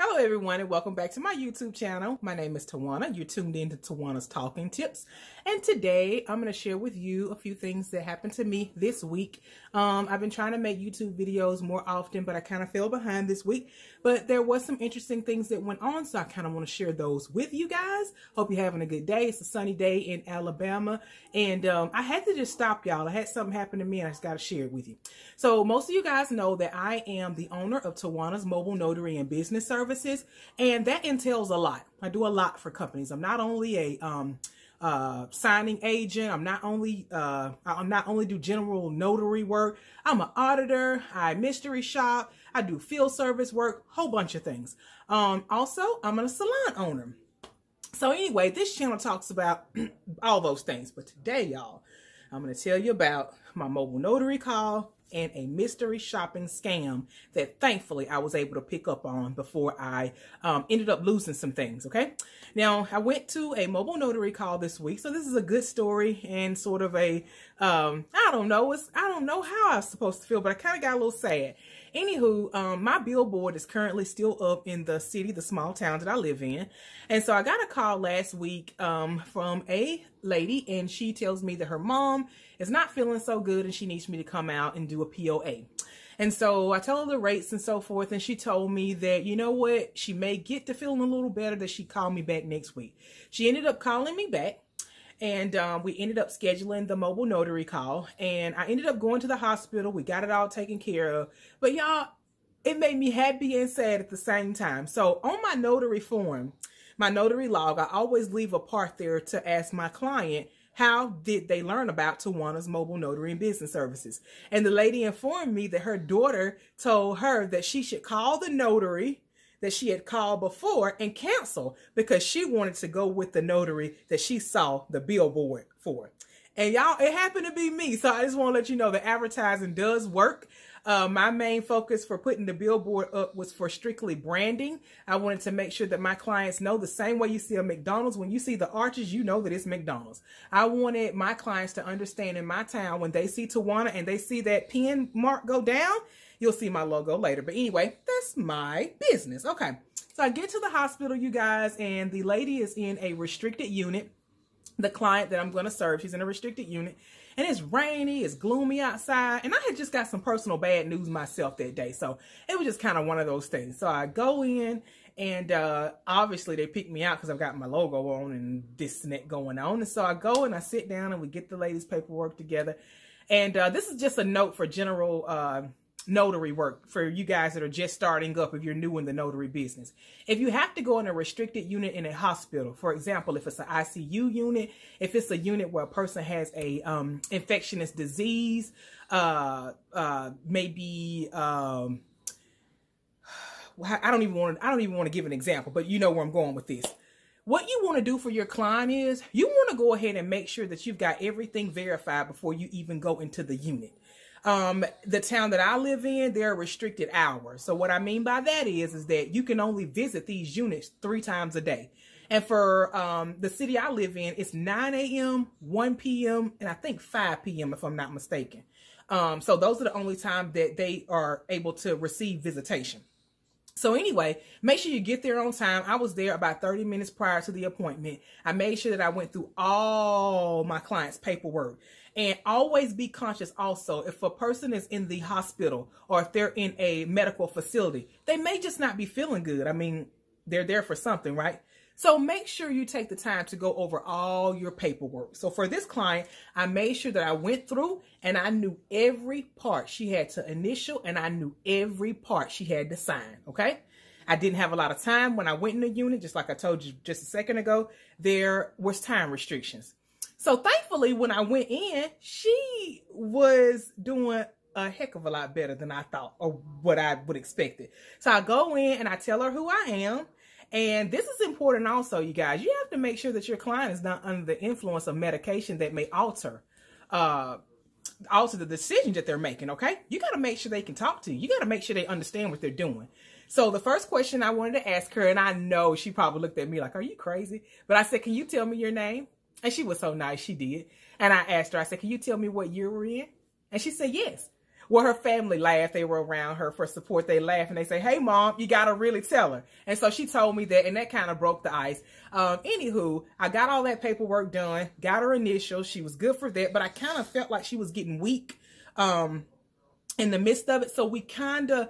Hello everyone and welcome back to my YouTube channel. My name is Tawana. You're tuned in to Tawana's Talking Tips. And today I'm going to share with you a few things that happened to me this week. I've been trying to make YouTube videos more often, but I kind of fell behind this week. But there was some interesting things that went on, so I kind of want to share those with you guys. Hope you're having a good day. It's a sunny day in Alabama. And I had to just stop y'all. I had something happen to me and I just got to share it with you. So most of you guys know that I am the owner of Tawana's Mobile Notary and Business Services, and that entails a lot. I do a lot for companies. I'm not only a signing agent. I'm not only do general notary work. I'm an auditor. I mystery shop. I do field service work. Whole bunch of things. Also, I'm a salon owner. So anyway, this channel talks about all those things. But today, y'all, I'm going to tell you about my mobile notary call and a mystery shopping scam that thankfully I was able to pick up on before I ended up losing some things. Okay. Now I went to a mobile notary call this week. So this is a good story and sort of a, I don't know how I was supposed to feel, but I kind of got a little sad. Anywho, my billboard is currently still up in the city, the small town that I live in. And so I got a call last week from a lady, and she tells me that her mom is not feeling so good and she needs me to come out and do a POA. And so I tell her the rates and so forth, and she told me that, you know what, she may get to feeling a little better, that she'd call me back next week. She ended up calling me back. And we ended up scheduling the mobile notary call, and I ended up going to the hospital. We got it all taken care of. But y'all, it made me happy and sad at the same time. So on my notary form, my notary log, I always leave a part there to ask my client, how did they learn about Tawana's Mobile Notary and Business Services? And the lady informed me that her daughter told her that she should call the notary that she had called before and cancel because she wanted to go with the notary that she saw the billboard for. And y'all, it happened to be me. So I just want to let you know that advertising does work. My main focus for putting the billboard up was for strictly branding. I wanted to make sure that my clients know the same way you see a McDonald's. When you see the arches, you know that it's McDonald's. I wanted my clients to understand in my town, when they see Tawana and they see that pin mark go down, you'll see my logo later. But anyway, that's my business. Okay. So I get to the hospital, you guys, and the lady is in a restricted unit. The client that I'm going to serve, she's in a restricted unit, and it's rainy, it's gloomy outside, and I had just got some personal bad news myself that day, so it was just kind of one of those things. So I go in, and obviously they pick me out because I've got my logo on and this and that going on, and so I go and I sit down and we get the lady's paperwork together, and this is just a note for general notary work for you guys that are just starting up if you're new in the notary business. If you have to go in a restricted unit in a hospital, for example, if it's an ICU unit, if it's a unit where a person has a infectious disease, maybe I don't even want to give an example, but you know where I'm going with this. What you want to do for your client is you want to go ahead and make sure that you've got everything verified before you even go into the unit. The town that I live in, there are restricted hours. So what I mean by that is that you can only visit these units 3 times a day. And for the city I live in, it's 9 a.m., 1 p.m., and I think 5 p.m. if I'm not mistaken. So those are the only times that they are able to receive visitation. So anyway, make sure you get there on time. I was there about 30 minutes prior to the appointment. I made sure that I went through all my clients' paperwork. And always be conscious also, if a person is in the hospital or if they're in a medical facility, they may just not be feeling good. I mean, they're there for something, right? So make sure you take the time to go over all your paperwork. So for this client, I made sure that I went through and I knew every part she had to initial and I knew every part she had to sign, okay? I didn't have a lot of time when I went in the unit, just like I told you just a second ago, there was time restrictions. So thankfully, when I went in, she was doing a heck of a lot better than I thought or what I would expect it. So I go in and I tell her who I am. And this is important also, you guys. You have to make sure that your client is not under the influence of medication that may alter the decision that they're making, okay? You got to make sure they can talk to you. You got to make sure they understand what they're doing. So the first question I wanted to ask her, and I know she probably looked at me like, are you crazy? But I said, can you tell me your name? And she was so nice, she did. And I asked her, I said, can you tell me what year we're in? And she said, yes. Well, her family laughed. They were around her for support. They laughed and they say, hey, Mom, you got to really tell her. And so she told me that, and that kind of broke the ice. Anywho, I got all that paperwork done, got her initials. She was good for that, but I kind of felt like she was getting weak in the midst of it. So we kind of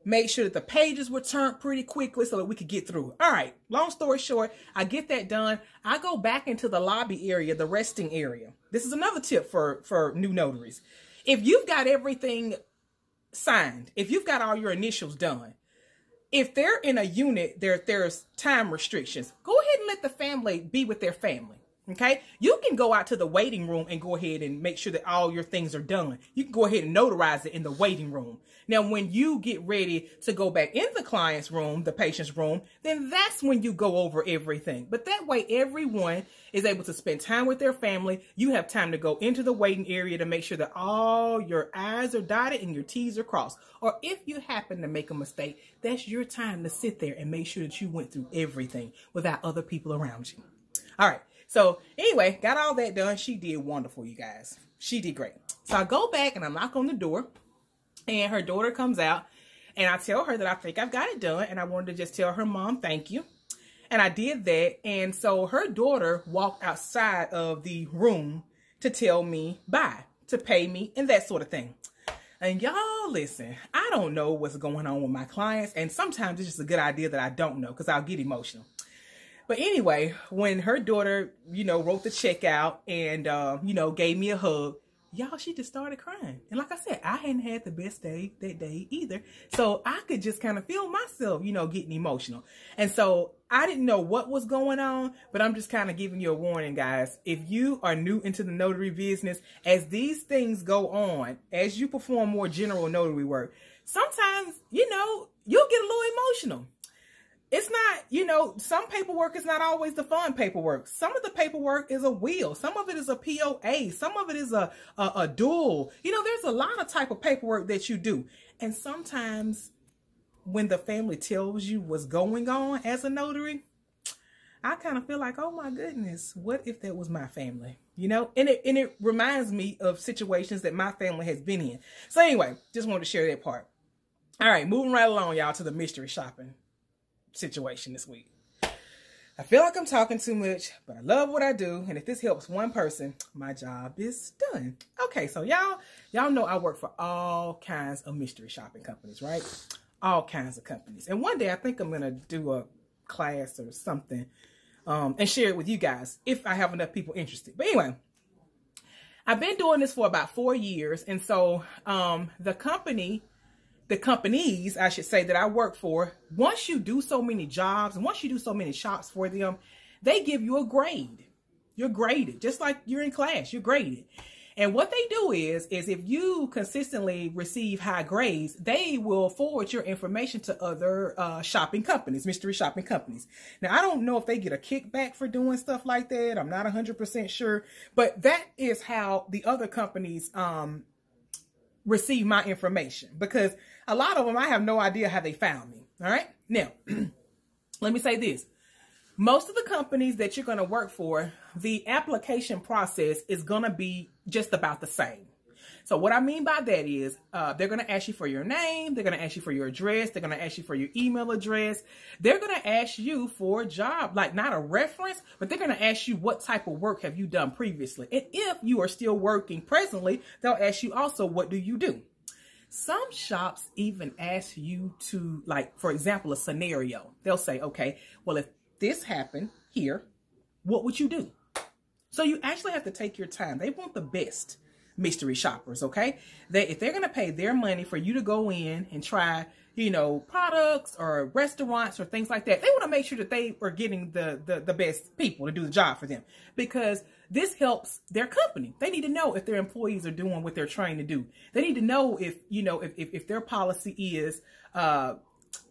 made sure that the pages were turned pretty quickly so that we could get through it. All right, long story short, I get that done. I go back into the lobby area, the resting area. This is another tip for new notaries. If you've got everything signed, if you've got all your initials done, if they're in a unit, there's time restrictions. Go ahead and let the family be with their family. Okay, you can go out to the waiting room and go ahead and make sure that all your things are done. You can go ahead and notarize it in the waiting room. Now, when you get ready to go back in the client's room, the patient's room, then that's when you go over everything. But that way, everyone is able to spend time with their family. You have time to go into the waiting area to make sure that all your I's are dotted and your T's are crossed. Or if you happen to make a mistake, that's your time to sit there and make sure that you went through everything without other people around you. All right. So anyway, got all that done. She did wonderful, you guys. She did great. So I go back and I knock on the door and her daughter comes out and I tell her that I think I've got it done. And I wanted to just tell her mom, thank you. And I did that. And so her daughter walked outside of the room to tell me bye, to pay me and that sort of thing. And y'all listen, I don't know what's going on with my clients. And sometimes it's just a good idea that I don't know because I'll get emotional. But anyway, when her daughter, wrote the check out and, gave me a hug, y'all, she just started crying. And like I said, I hadn't had the best day that day either. So I could just kind of feel myself, getting emotional. And so I didn't know what was going on, but I'm just kind of giving you a warning, guys. If you are new into the notary business, as these things go on, as you perform more general notary work, sometimes, you'll get a little emotional. It's not, some paperwork is not always the fun paperwork. Some of the paperwork is a will. Some of it is a POA. Some of it is a dual. There's a lot of type of paperwork that you do. And sometimes when the family tells you what's going on as a notary, I kind of feel like, oh my goodness, what if that was my family? And it reminds me of situations that my family has been in. So anyway, just wanted to share that part. All right, moving right along, y'all, to the mystery shopping situation this week. I feel like I'm talking too much, but I love what I do. And if this helps one person, my job is done. Okay, so y'all know I work for all kinds of mystery shopping companies, right? All kinds of companies. And one day I think I'm going to do a class or something and share it with you guys if I have enough people interested. But anyway, I've been doing this for about 4 years. And so the companies, I should say, that I work for, once you do so many jobs and once you do so many shops for them, they give you a grade. You're graded, just like you're in class, you're graded. And what they do is if you consistently receive high grades, they will forward your information to other shopping companies, mystery shopping companies. Now, I don't know if they get a kickback for doing stuff like that. I'm not 100% sure, but that is how the other companies receive my information, because a lot of them, I have no idea how they found me. All right. Now, let me say this. Most of the companies that you're going to work for, the application process is going to be just about the same. So what I mean by that is they're going to ask you for your name. They're going to ask you for your address. They're going to ask you for your email address. They're going to ask you for a job, like not a reference, but they're going to ask you what type of work have you done previously. And if you are still working presently, they'll ask you also, what do you do? Some shops even ask you to, like, for example, a scenario. They'll say, okay, well, if this happened here, what would you do? So you actually have to take your time. They want the best mystery shoppers, okay? If they're going to pay their money for you to go in and try, products or restaurants or things like that, they want to make sure that they are getting the best people to do the job for them, because this helps their company. They need to know if their employees are doing what they're trying to do. They need to know if, if their policy is a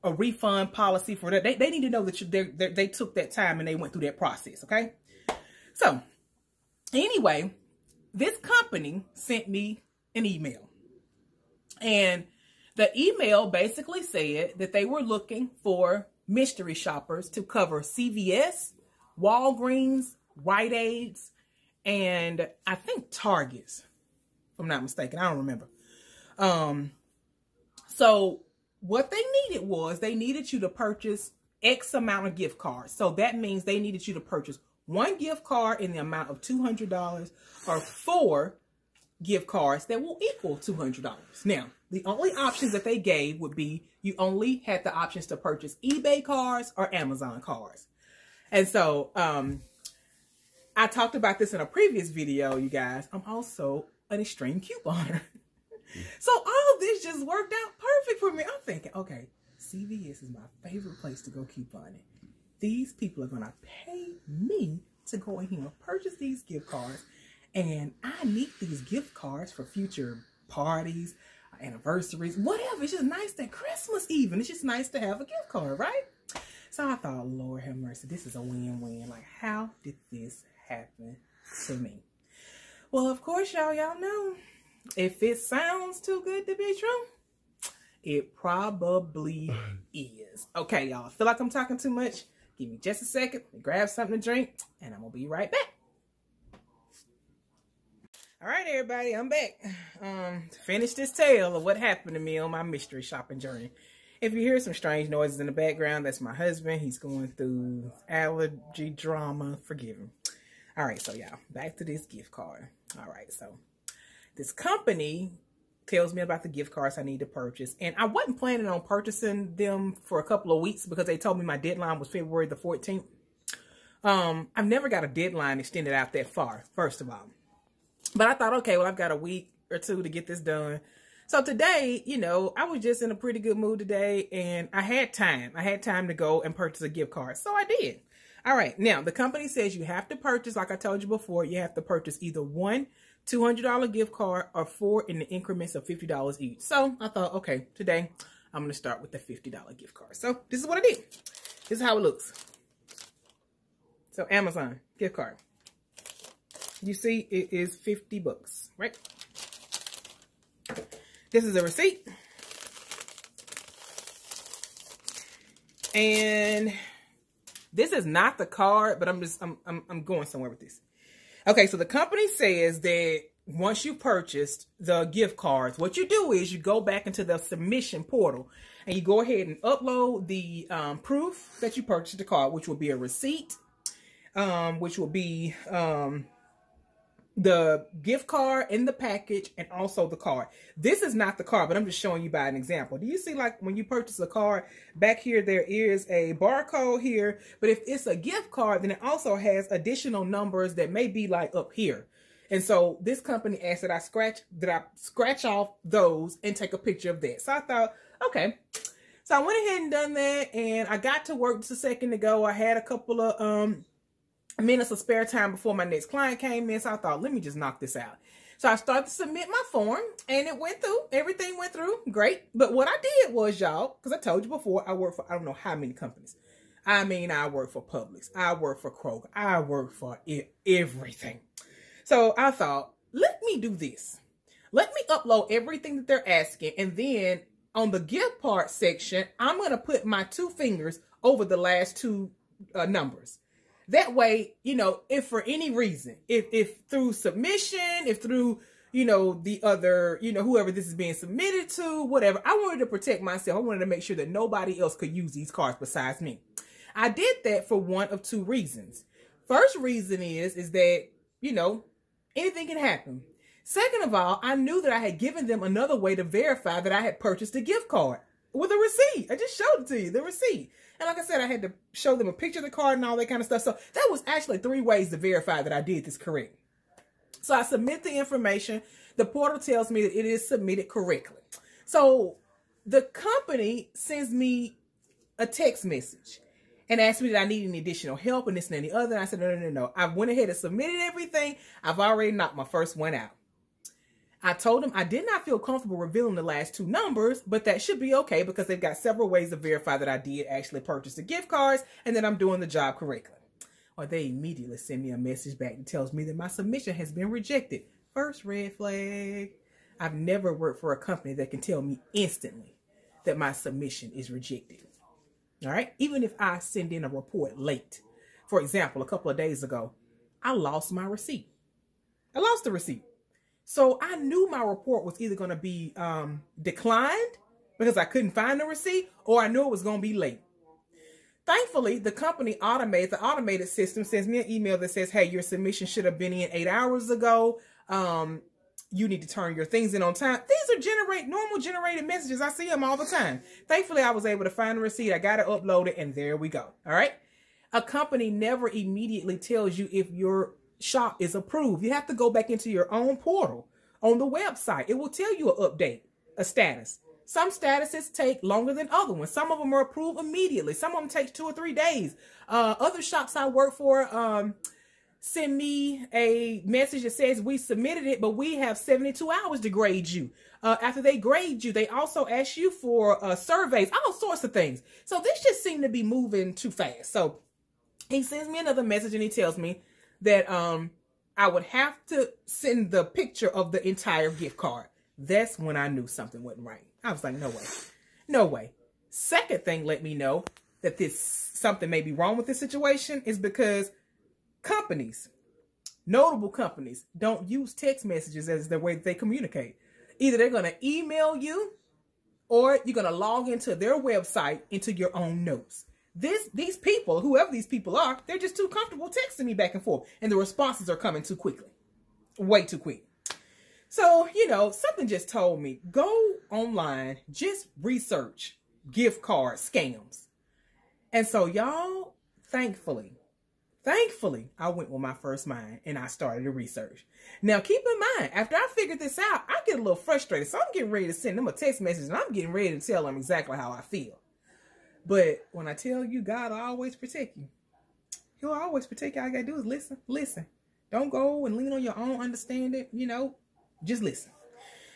refund policy for that. They need to know that they took that time and they went through that process, okay? So anyway, this company sent me an email, and the email basically said that they were looking for mystery shoppers to cover CVS, Walgreens, Rite Aids, and I think Targets, if I'm not mistaken. I don't remember. So what they needed was they needed you to purchase X amount of gift cards. So that means they needed you to purchase one gift card in the amount of $200 or 4 gift cards that will equal $200. Now, the only options that they gave would be you only had the options to purchase eBay cards or Amazon cards. And so I talked about this in a previous video, you guys. I'm also an extreme couponer. So all of this just worked out perfect for me. I'm thinking, okay, CVS is my favorite place to go couponing. These people are going to pay me to go in here and purchase these gift cards. And I need these gift cards for future parties, anniversaries, whatever. It's just nice that Christmas even. It's just nice to have a gift card, right? So I thought, Lord have mercy, this is a win-win. Like, how did this happen to me? Well, of course, y'all know, if it sounds too good to be true, it probably is. Okay, y'all, feel like I'm talking too much? Give me just a second, grab something to drink, and I'm gonna be right back. All right, everybody, I'm back to finish this tale of what happened to me on my mystery shopping journey. If you hear some strange noises in the background, that's my husband. He's going through allergy drama. Forgive him. All right, so y'all, back to this gift card. All right, so this company tells me about the gift cards I need to purchase. And I wasn't planning on purchasing them for a couple of weeks because they told me my deadline was February the 14th. I've never got a deadline extended out that far, first of all. But I thought, okay, well, I've got a week or two to get this done. So today, you know, I was just in a pretty good mood today and I had time. I had time to go and purchase a gift card. So I did. All right. Now, the company says you have to purchase, like I told you before, you have to purchase either one $200 gift card or 4 in the increments of $50 each. So I thought, okay, today I'm going to start with the $50 gift card. So this is what I did. This is how it looks. So Amazon gift card. You see, it is 50 bucks, right? This is a receipt. And this is not the card, but I'm going somewhere with this. Okay, so the company says that once you purchased the gift cards, what you do is you go back into the submission portal and you go ahead and upload the proof that you purchased the card, which will be a receipt, which will be the gift card in the package and also the card. This is not the card, but I'm just showing you by an example. Do you see, like, when you purchase a card, back here there is a barcode here, but if it's a gift card, then it also has additional numbers that may be like up here. And so this company asked that I scratch off those and take a picture of that. So I thought, okay. So I went ahead and done that, and I got to work just a second ago. I had a couple of minutes of spare time before my next client came in, so I thought, let me just knock this out. So I started to submit my form, and it went through. Everything went through. Great. But what I did was, y'all, because I told you before, I work for I don't know how many companies. I mean, I work for Publix. I work for Kroger. I work for everything. So I thought, let me do this. Let me upload everything that they're asking, and then on the gift part section, I'm going to put my 2 fingers over the last 2 numbers. That way, you know, if for any reason, if through submission, if through, you know, the other, you know, whoever this is being submitted to, whatever, I wanted to protect myself. I wanted to make sure that nobody else could use these cards besides me. I did that for one of 2 reasons. First reason is that, you know, anything can happen. Second of all, I knew that I had given them another way to verify that I had purchased a gift card with a receipt. I just showed it to you, the receipt. And like I said, I had to show them a picture of the card and all that kind of stuff. So that was actually 3 ways to verify that I did this correct. So I submit the information. The portal tells me that it is submitted correctly. So the company sends me a text message and asked me that I need any additional help and this and the other. And I said, no. I went ahead and submitted everything. I've already knocked my first one out. I told them I did not feel comfortable revealing the last 2 numbers, but that should be okay because they've got several ways to verify that I did actually purchase the gift cards and that I'm doing the job correctly. Or they immediately send me a message back that tells me that my submission has been rejected. First red flag. I've never worked for a company that can tell me instantly that my submission is rejected. All right. Even if I send in a report late. For example, a couple of days ago, I lost my receipt. I lost the receipt. So I knew my report was either going to be declined because I couldn't find the receipt, or I knew it was going to be late. Thankfully, the automated system sends me an email that says, hey, your submission should have been in 8 hours ago. You need to turn your things in on time. These are normal generated messages. I see them all the time. Thankfully, I was able to find the receipt. I got it uploaded, and there we go. All right. A company never immediately tells you if your shop is approved. You have to go back into your own portal on the website. It will tell you an update, a status. Some statuses take longer than other ones. Some of them are approved immediately. Some of them take 2 or 3 days. Other shops I work for send me a message that says we submitted it, but we have 72 hours to grade you. After they grade you, they also ask you for surveys, all sorts of things. So this just seemed to be moving too fast. So he sends me another message and he tells me that I would have to send the picture of the entire gift card. That's when I knew something wasn't right. I was like, no way. No way. Second thing let me know that something may be wrong with this situation is because companies, notable companies, don't use text messages as the way that they communicate. Either they're going to email you or you're going to log into their website into your own notes. These people, whoever these people are, they're just too comfortable texting me back and forth. And the responses are coming too quickly. Way too quick. So, something just told me, go online, just research gift card scams. And so, y'all, thankfully, I went with my first mind and I started to research. Now, keep in mind, after I figured this out, I get a little frustrated. So I'm getting ready to send them a text message and I'm getting ready to tell them exactly how I feel. But when I tell you, God will always protect you. He'll always protect you. All you got to do is listen. Listen. Don't go and lean on your own understanding, just listen.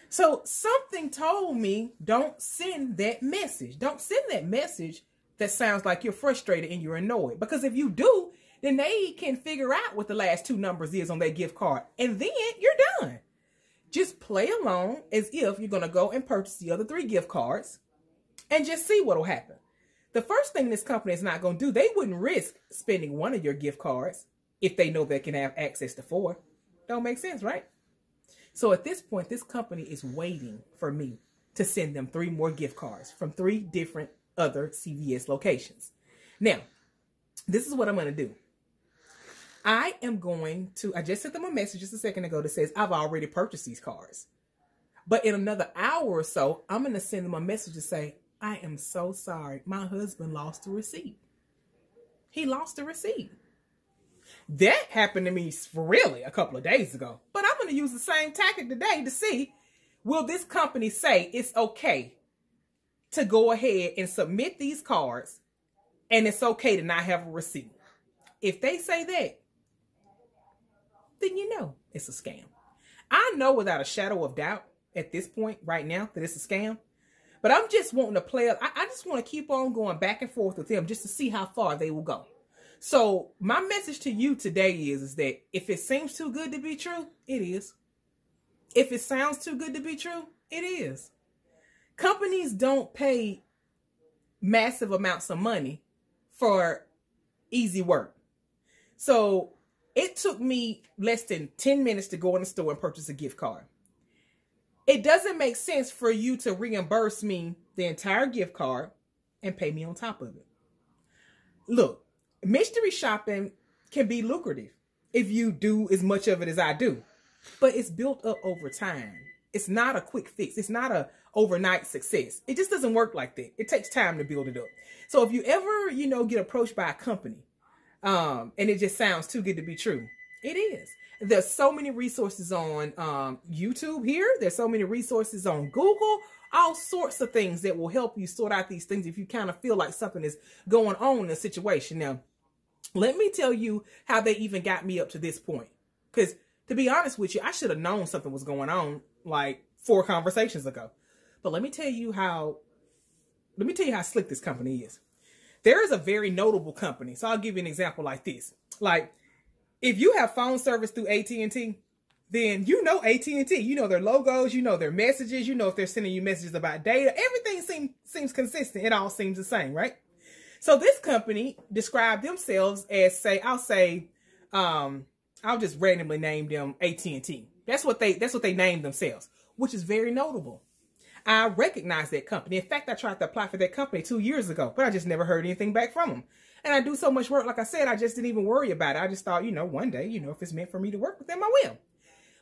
So something told me, don't send that message. Don't send that message that sounds like you're frustrated and you're annoyed. Because if you do, then they can figure out what the last 2 numbers is on that gift card. And then you're done. Just play along as if you're going to go and purchase the other 3 gift cards and just see what will happen. The first thing this company is not going to do, they wouldn't risk spending 1 of your gift cards if they know they can have access to 4. Don't make sense, right? So at this point, this company is waiting for me to send them 3 more gift cards from 3 different other CVS locations. Now, this is what I'm going to do. I just sent them a message just a second ago that says, I've already purchased these cards. But in another hour or so, I'm going to send them a message to say, I am so sorry. My husband lost the receipt. He lost the receipt. That happened to me really a couple of days ago. But I'm going to use the same tactic today to see, will this company say it's okay to go ahead and submit these cards and it's okay to not have a receipt? If they say that, then it's a scam. I know without a shadow of doubt at this point right now that it's a scam. But I'm just wanting to play. I just want to keep on going back and forth with them just to see how far they will go. So my message to you today is that if it seems too good to be true, it is. If it sounds too good to be true, it is. Companies don't pay massive amounts of money for easy work. So it took me less than 10 minutes to go in the store and purchase a gift card. It doesn't make sense for you to reimburse me the entire gift card and pay me on top of it. Look, mystery shopping can be lucrative if you do as much of it as I do, but it's built up over time. It's not a quick fix. It's not a overnight success. It just doesn't work like that. It takes time to build it up. So if you ever, get approached by a company, and it just sounds too good to be true, it is. There's so many resources on YouTube here. There's so many resources on Google, all sorts of things that will help you sort out these things if you kind of feel like something is going on in a situation. Now, let me tell you how they even got me up to this point. Because to be honest with you, I should have known something was going on like 4 conversations ago. But let me tell you how slick this company is. There is a very notable company. So I'll give you an example like this. Like, if you have phone service through AT&T, then you know AT&T. You know their logos. You know their messages. You know if they're sending you messages about data. Everything seems consistent. It all seems the same, right? So this company described themselves as, I'll just randomly name them AT&T. That's what they named themselves, which is very notable. I recognize that company. In fact, I tried to apply for that company 2 years ago, but I just never heard anything back from them. And I do so much work, like I said, I just didn't even worry about it. I just thought, one day, if it's meant for me to work with them, I will.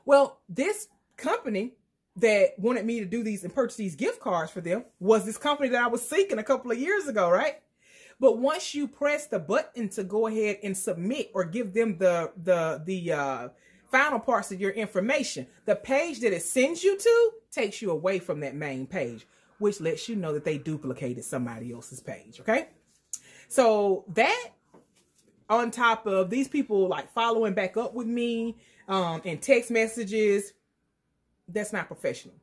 Well, this company that wanted me to do these and purchase these gift cards for them was this company that I was seeking a couple of years ago, right? But once you press the button to go ahead and submit or give them the final parts of your information, the page that it sends you to takes you away from that main page, which lets you know that they duplicated somebody else's page, okay? So that, on top of these people like following back up with me in text messages, that's not professional.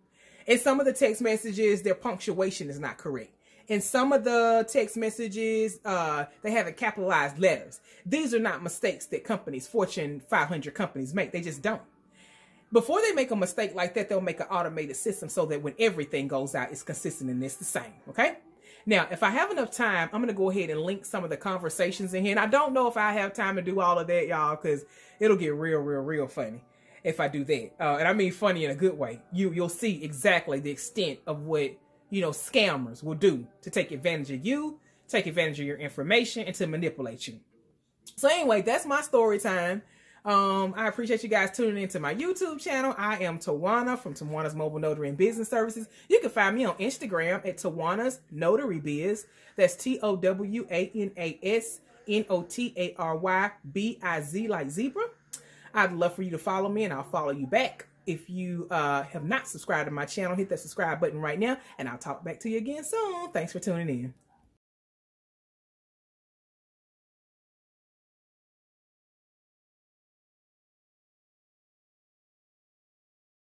In some of the text messages, their punctuation is not correct. In some of the text messages, they haven't capitalized letters. These are not mistakes that companies, Fortune 500 companies make. They just don't. Before they make a mistake like that, they'll make an automated system so that when everything goes out, it's consistent and it's the same, okay? Now, if I have enough time, I'm going to go ahead and link some of the conversations in here. And I don't know if I have time to do all of that, y'all, because it'll get real funny if I do that. And I mean funny in a good way. You'll see exactly the extent of what, scammers will do to take advantage of you, take advantage of your information, and to manipulate you. So anyway, that's my story time. I appreciate you guys tuning into my YouTube channel. I am Tawana from Tawana's Mobile Notary and Business Services. You can find me on Instagram at Tawana's Notary Biz. That's TOWANASNOTARYBIZ like zebra. I'd love for you to follow me and I'll follow you back. If you have not subscribed to my channel, hit that subscribe button right now and I'll talk back to you again soon. Thanks for tuning in.